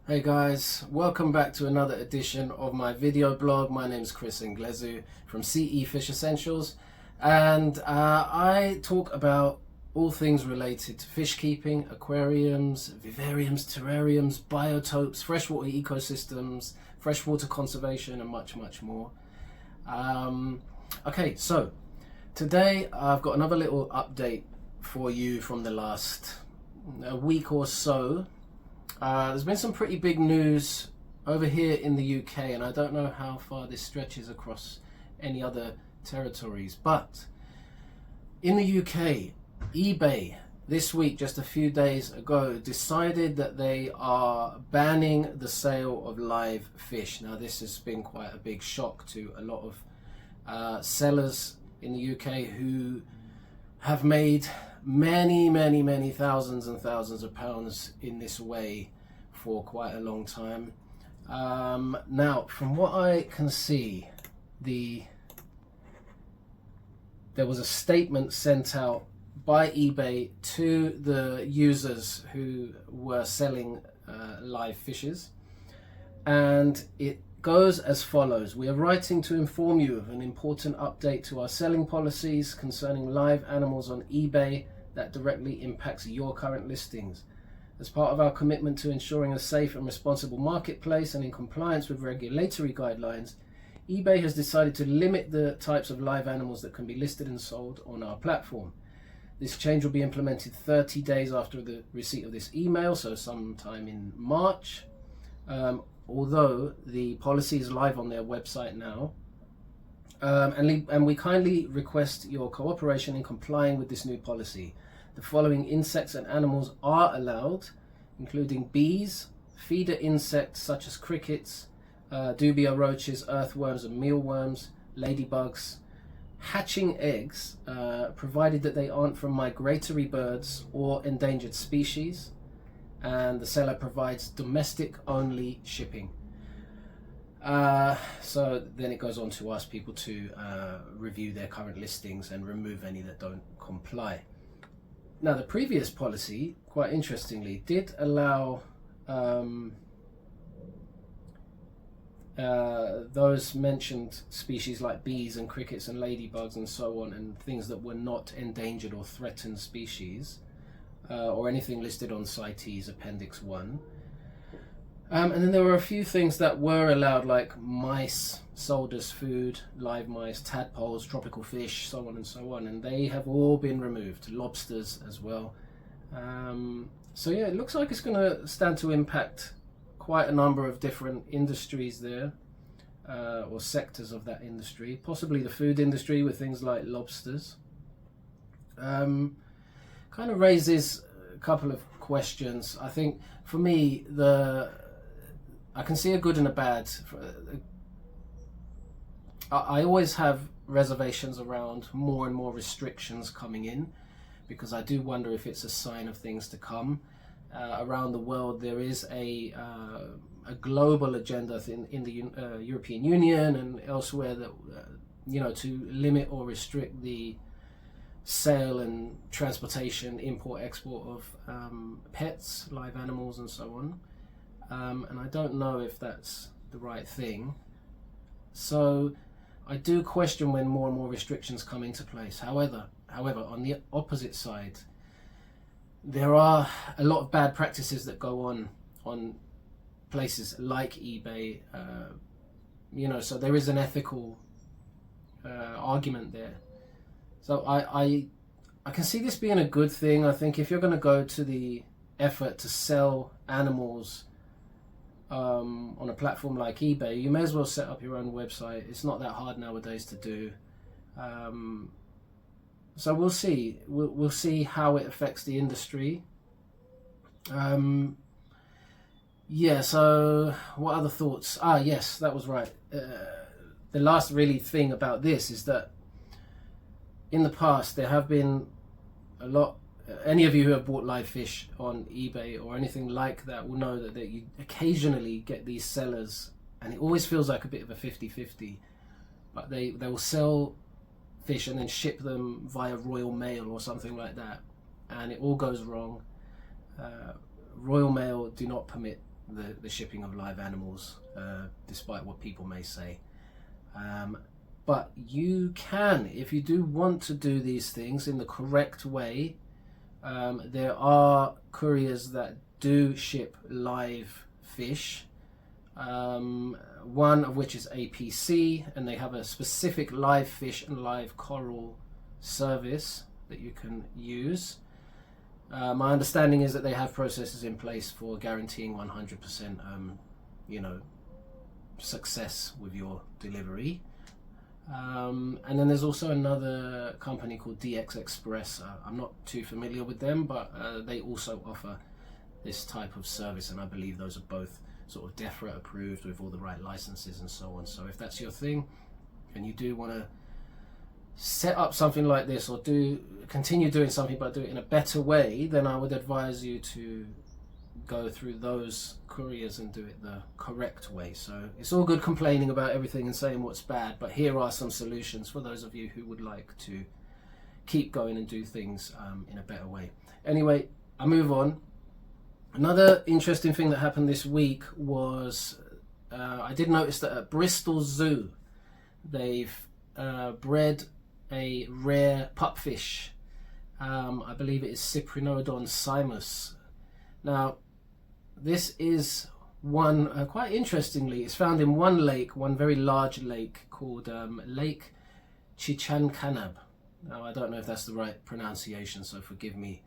Hey guys, welcome back to another edition of my video blog. My name is Chris Inglezu from CE Fish Essentials, and I talk about all things related to fish keeping, aquariums, vivariums, terrariums, biotopes, freshwater ecosystems, freshwater conservation, and much more. Okay, so today I've got another little update for you from the last week or so. There's been some pretty big news over here in the UK, and I don't know how far this stretches across any other territories, but in the UK, eBay this week, just a few days ago, decided that they are banning the sale of live fish. Now, this has been quite a big shock to a lot of sellers in the UK who have made many thousands and thousands of pounds in this way for quite a long time. Now, from what I can see, there was a statement sent out by eBay to the users who were selling live fishes, and it goes as follows. We are writing to inform you of an important update to our selling policies concerning live animals on eBay that directly impacts your current listings. As part of our commitment to ensuring a safe and responsible marketplace and in compliance with regulatory guidelines, eBay has decided to limit the types of live animals that can be listed and sold on our platform. This change will be implemented 30 days after the receipt of this email, so sometime in March. Although the policy is live on their website now. And we kindly request your cooperation in complying with this new policy. The following insects and animals are allowed, including bees, feeder insects such as crickets, dubia roaches, earthworms and mealworms, ladybugs, hatching eggs, provided that they aren't from migratory birds or endangered species, and the seller provides domestic only shipping. So then it goes on to ask people to review their current listings and remove any that don't comply. Now, the previous policy, quite interestingly, did allow those mentioned species like bees and crickets and ladybugs and so on, and things that were not endangered or threatened species, or anything listed on CITES Appendix 1. And then there were a few things that were allowed, like mice sold as food, live mice, tadpoles, tropical fish, so on and so on, and they have all been removed. Lobsters as well. So yeah, it looks like it's going to stand to impact quite a number of different industries there, or sectors of that industry, possibly the food industry with things like lobsters. Kind of raises a couple of questions. I think for me, I can see a good and a bad. I always have reservations around more and more restrictions coming in, because I do wonder if it's a sign of things to come. Around the world, there is a global agenda in the European Union and elsewhere that to limit or restrict the sale and transportation, import, export of pets, live animals and so on. And I don't know if that's the right thing. So I do question when more and more restrictions come into place. However, on the opposite side, there are a lot of bad practices that go on places like eBay. So there is an ethical argument there. So I can see this being a good thing. I think if you're going to go to the effort to sell animals on a platform like eBay, you may as well set up your own website. It's not that hard nowadays to do. So we'll see. We'll see how it affects the industry. Yeah. So what other thoughts? Yes, that was right. The last really thing about this is that in the past there have been a lot. Any of you who have bought live fish on eBay or anything like that will know that you occasionally get these sellers, and it always feels like a bit of a 50-50, but they will sell fish and then ship them via Royal Mail or something like that, and it all goes wrong. Royal Mail do not permit the shipping of live animals, despite what people may say. But you can, if you do want to do these things in the correct way, there are couriers that do ship live fish, one of which is APC, and they have a specific live fish and live coral service that you can use. My understanding is that they have processes in place for guaranteeing 100% success with your delivery. And then there's also another company called DX Express. I'm not too familiar with them, but they also offer this type of service, and I believe those are both sort of DEFRA approved with all the right licenses and so on. So if that's your thing and you do want to set up something like this, or continue doing something but do it in a better way, then I would advise you to go through those couriers and do it the correct way. So it's all good complaining about everything and saying what's bad, but here are some solutions for those of you who would like to keep going and do things in a better way. Anyway, I move on. Another interesting thing that happened this week was I did notice that at Bristol Zoo they've bred a rare pupfish. I believe it is Cyprinodon simus. Now, this is one, quite interestingly, it's found in one lake, one very large lake called Lake Chichancanab. Now, I don't know if that's the right pronunciation, so forgive me.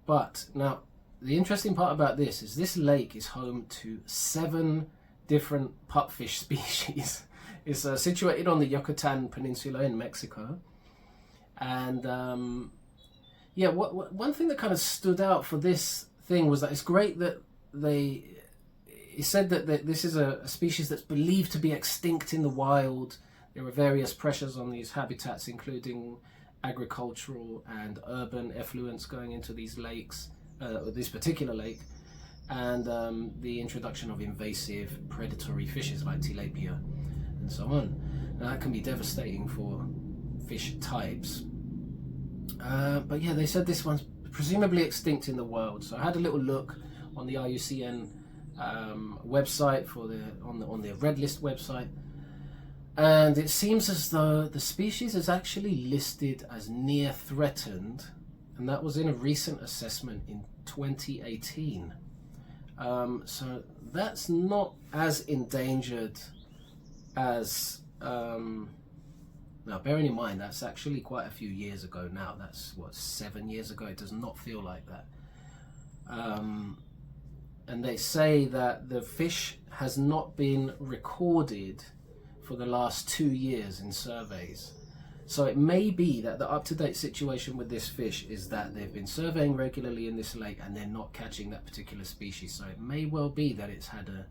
But now, the interesting part about this is this lake is home to 7 different pupfish species. It's situated on the Yucatan Peninsula in Mexico. And yeah, one thing that kind of stood out for this thing was that it's great that it said that this is a species that's believed to be extinct in the wild. There are various pressures on these habitats, including agricultural and urban effluents going into these lakes, this particular lake, and the introduction of invasive predatory fishes like tilapia and so on. Now, that can be devastating for fish types. But yeah, they said this one's presumably extinct in the wild. So I had a little look on the IUCN website on the Red List website, and it seems as though the species is actually listed as near threatened, and that was in a recent assessment in 2018. So that's not as endangered as now, bearing in mind that's actually quite a few years ago now. That's what, 7 years ago. It does not feel like that. And they say that the fish has not been recorded for the last 2 years in surveys. So it may be that the up-to-date situation with this fish is that they've been surveying regularly in this lake and they're not catching that particular species. So it may well be that it's had a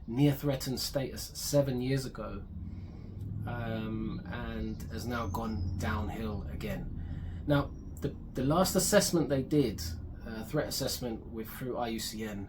near threatened status 7 years ago, and has now gone downhill again. Now, the last assessment they did, threat assessment through IUCN,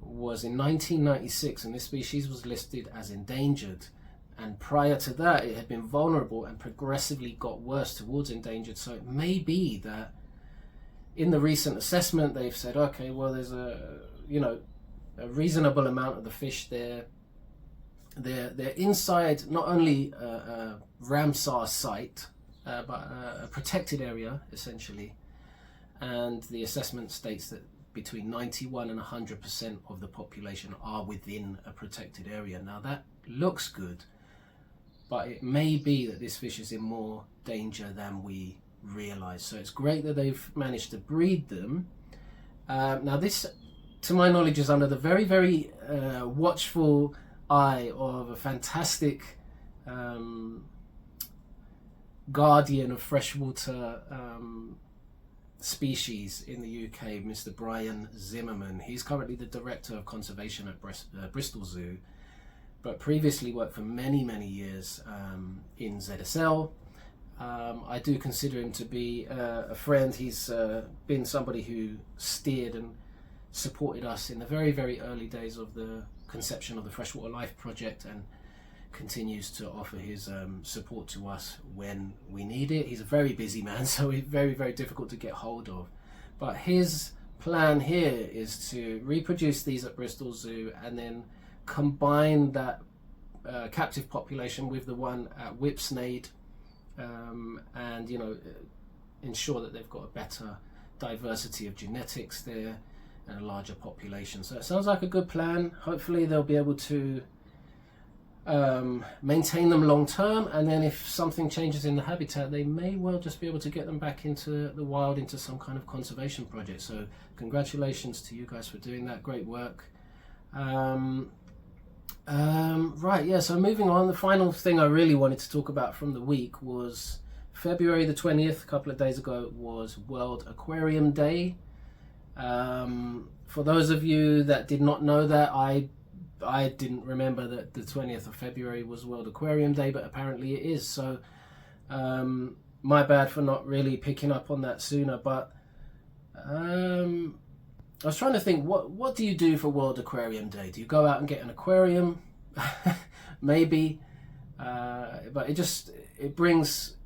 was in 1996, and this species was listed as endangered. And prior to that, it had been vulnerable and progressively got worse towards endangered. So it may be that in the recent assessment, they've said, okay, well, there's a reasonable amount of the fish there. They're inside not only a Ramsar site, but a protected area, essentially. And the assessment states that between 91 and 100% of the population are within a protected area. Now, that looks good, but it may be that this fish is in more danger than we realize. So it's great that they've managed to breed them. Now, this, to my knowledge, is under the very, very watchful eye of a fantastic guardian of freshwater species in the UK, Mr. Brian Zimmerman. He's currently the Director of Conservation at Bristol Zoo, but previously worked for many, many years in ZSL. I do consider him to be a friend. He's been somebody who steered and supported us in the very, very early days of the conception of the Freshwater Life Project, and continues to offer his support to us when we need it. He's a very busy man, so he's very, very difficult to get hold of. But his plan here is to reproduce these at Bristol Zoo and then combine that captive population with the one at Whipsnade, and ensure that they've got a better diversity of genetics there and a larger population. So it sounds like a good plan. Hopefully they'll be able to maintain them long term, and then if something changes in the habitat, they may well just be able to get them back into the wild, into some kind of conservation project. So congratulations to you guys for doing that. Great work. Right, yeah, so moving on, the final thing I really wanted to talk about from the week was February the 20th, a couple of days ago, was World Aquarium Day. For those of you that did not know that, I didn't remember that the 20th of February was World Aquarium Day, but apparently it is. So my bad for not really picking up on that sooner. But I was trying to think, what do you do for World Aquarium Day? Do you go out and get an aquarium? Maybe. But it brings...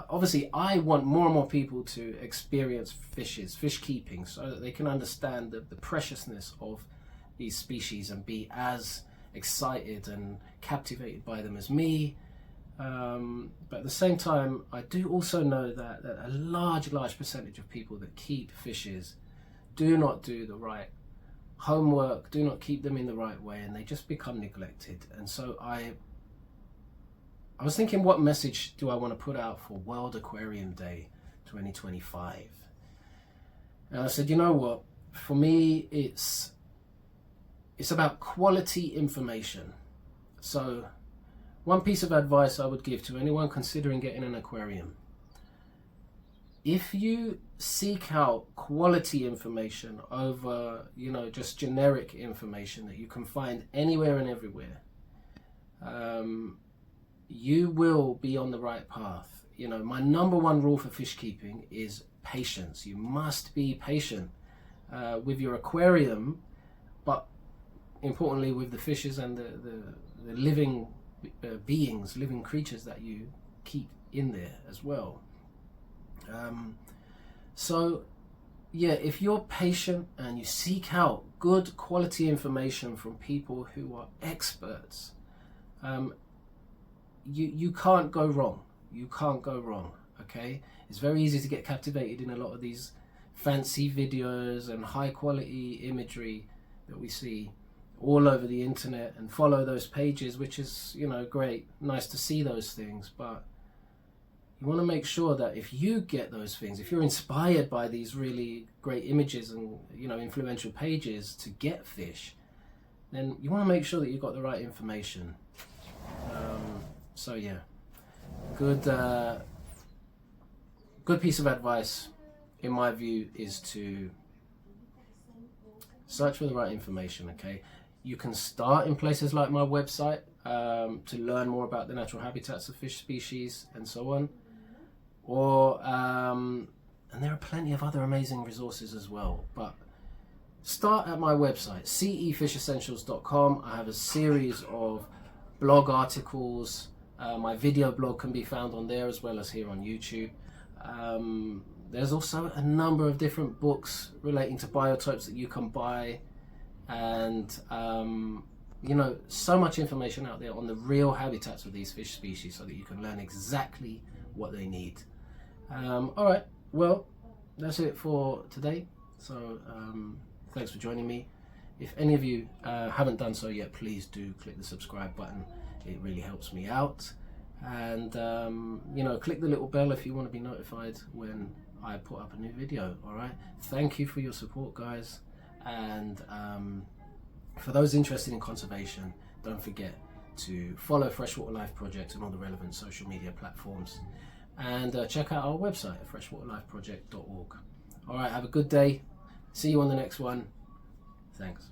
Obviously, I want more and more people to experience fish keeping, so that they can understand the preciousness of these species and be as excited and captivated by them as me. But at the same time, I do also know that a large percentage of people that keep fishes do not do the right homework, do not keep them in the right way, and they just become neglected. And so I was thinking, what message do I want to put out for World Aquarium Day 2025? And I said, you know what, for me it's about quality information. So one piece of advice I would give to anyone considering getting an aquarium: if you seek out quality information over, just generic information that you can find anywhere and everywhere, you will be on the right path. My number one rule for fish keeping is patience. You must be patient with your aquarium, but importantly with the fishes and the living beings, living creatures that you keep in there as well. So yeah, if you're patient and you seek out good quality information from people who are experts, you can't go wrong. You can't go wrong. Okay, it's very easy to get captivated in a lot of these fancy videos and high quality imagery that we see all over the internet and follow those pages, which is, great, nice to see those things. But you want to make sure that if you get those things, if you're inspired by these really great images and influential pages to get fish, then you want to make sure that you've got the right information. So yeah, good piece of advice in my view is to search for the right information. Okay, you can start in places like my website to learn more about the natural habitats of fish species and so on, or and there are plenty of other amazing resources as well, but start at my website, cefishessentials.com. I have a series of blog articles. My video blog can be found on there as well as here on YouTube. There's also a number of different books relating to biotopes that you can buy, and so much information out there on the real habitats of these fish species, so that you can learn exactly what they need. All right, well, that's it for today. So thanks for joining me. If any of you haven't done so yet, please do click the subscribe button. It really helps me out. And click the little bell if you want to be notified when I put up a new video. All right, thank you for your support, guys. And for those interested in conservation, don't forget to follow Freshwater Life Project on all the relevant social media platforms, and check out our website at freshwaterlifeproject.org. All right, have a good day. See you on the next one. Thanks.